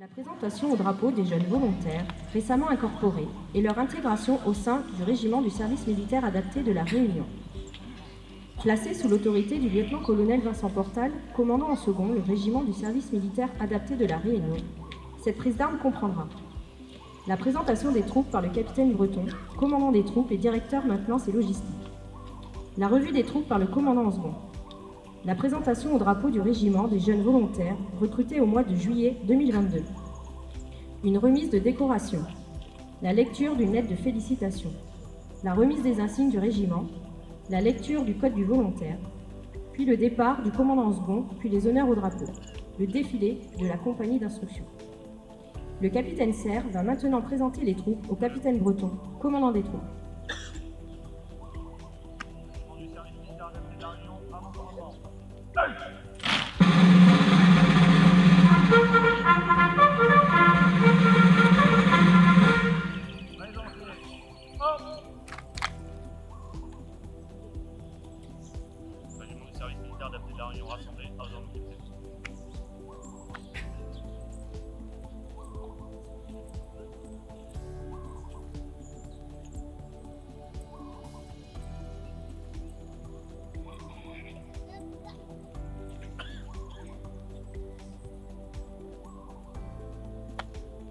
La présentation au drapeau des jeunes volontaires, récemment incorporés, et leur intégration au sein du régiment du service militaire adapté de La Réunion. Placé sous l'autorité du lieutenant-colonel Vincent Portal, commandant en second le régiment du service militaire adapté de La Réunion, cette prise d'armes comprendra la présentation des troupes par le capitaine Breton, commandant des troupes et directeur maintenance et logistique. La revue des troupes par le commandant en second. La présentation au drapeau du régiment des jeunes volontaires recrutés au mois de juillet 2022. Une remise de décoration. La lecture d'une lettre de félicitations. La remise des insignes du régiment. La lecture du code du volontaire. Puis le départ du commandant en second, puis les honneurs au drapeau. Le défilé de la compagnie d'instruction. Le capitaine Serre va maintenant présenter les troupes au capitaine Breton, commandant des troupes. Régiment du service militaire adapté de La Réunion rassemblé à zone de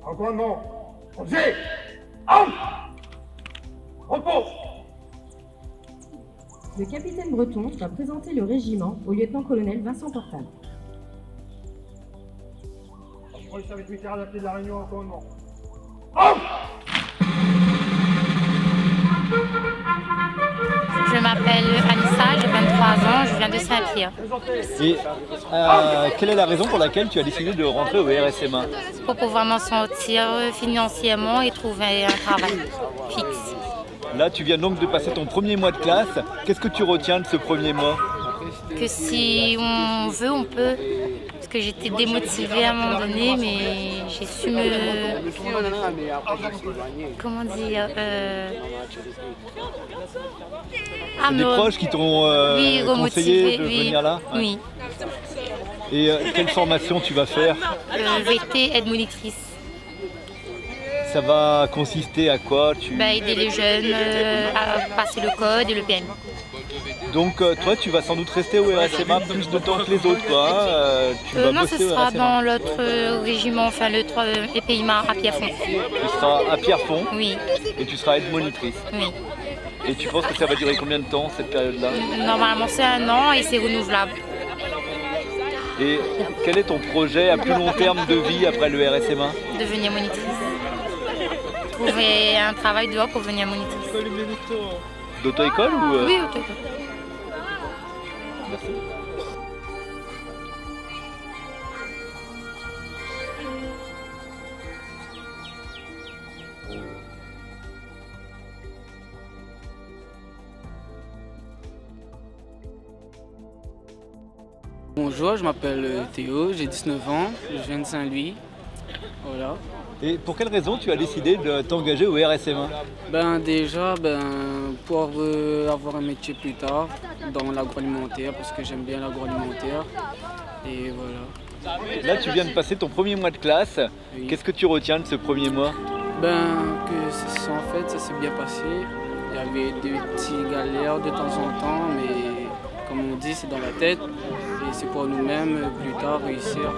Encommandement, objet, arme, repos. Le capitaine Breton va présenter le régiment au lieutenant-colonel Vincent Portal. Pour le service militaire adapté de La Réunion, encommandement. Arme. Je m'appelle Anissa, j'ai 23 ans, je viens de Saint-Pierre. Et quelle est la raison pour laquelle tu as décidé de rentrer au RSMA? Pour pouvoir m'en sortir financièrement et trouver un travail fixe. Là, tu viens donc de passer ton premier mois de classe. Qu'est-ce que tu retiens de ce premier mois? Que si on veut, on peut. Parce que j'étais démotivée à un moment donné, mais j'ai su me... Comment dire C'est des proches qui t'ont oui, conseillé de oui, venir là? Oui. Et quelle formation tu vas faire? VT aide-monitrice. Ça va consister à quoi? Aider les jeunes à passer le code et le PMI. Donc toi, tu vas sans doute rester au RSMA plus de temps que les autres, quoi. Tu vas Non, bosser ce au sera RSMA. dans l'autre régiment, enfin le épéillement à Pierrefonds. Tu seras à Pierrefonds Oui, et tu seras aide-monitrice. oui. Et tu penses que ça va durer combien de temps, cette période-là? Normalement, c'est 1 an et c'est renouvelable. Et quel est ton projet à plus long terme de vie après le RSMA? Devenir monitrice. Trouver un travail dehors pour devenir monitrice. D'auto-école ou Oui, ok. Merci. Bonjour, je m'appelle Théo, j'ai 19 ans, je viens de Saint-Louis. Voilà. Et pour quelle raison tu as décidé de t'engager au RSMA? Déjà, pour avoir un métier plus tard dans l'agroalimentaire, parce que j'aime bien l'agroalimentaire. Et voilà. Là, tu viens de passer ton premier mois de classe. Oui. Qu'est-ce que tu retiens de ce premier mois? En fait, ça s'est bien passé. Il y avait des petites galères de temps en temps, mais comme on dit, c'est dans la tête. Et c'est pour nous-mêmes plus tard réussir.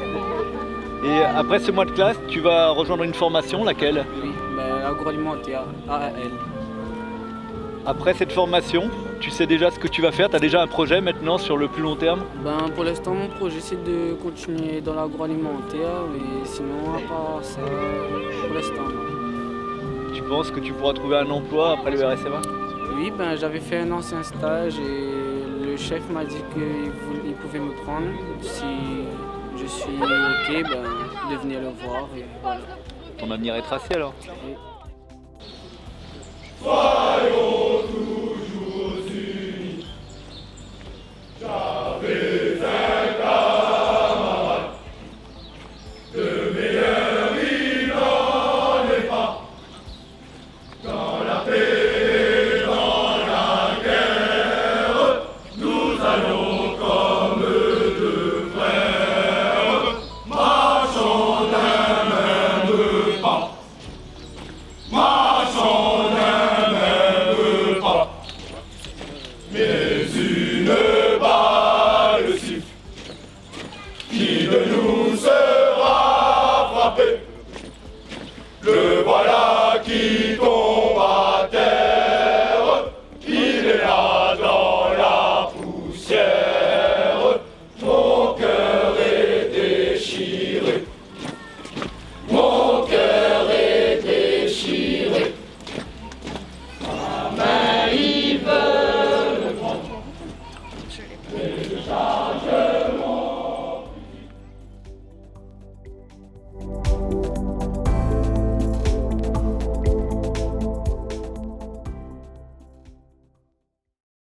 Et après ce mois de classe, tu vas rejoindre une formation, laquelle? Oui, l'agroalimentaire, AAL. Après cette formation, tu sais déjà ce que tu vas faire? Tu as déjà un projet maintenant sur le plus long terme? Pour l'instant, mon projet, c'est de continuer dans l'agroalimentaire, mais sinon, à part ça, pour l'instant, non. Tu penses que tu pourras trouver un emploi après le RSMA? Oui, j'avais fait un ancien stage et le chef m'a dit qu'il pouvait me prendre si je suis OK, de venir le voir. Et voilà. Ton avenir est tracé alors? Oui. Marchons d'un frappé. Le voilà qui tombe à terre, il est là dans la poussière. Mon cœur est déchiré, mon cœur est déchiré. Ma main il veut le prendre, et je charge mon fusil.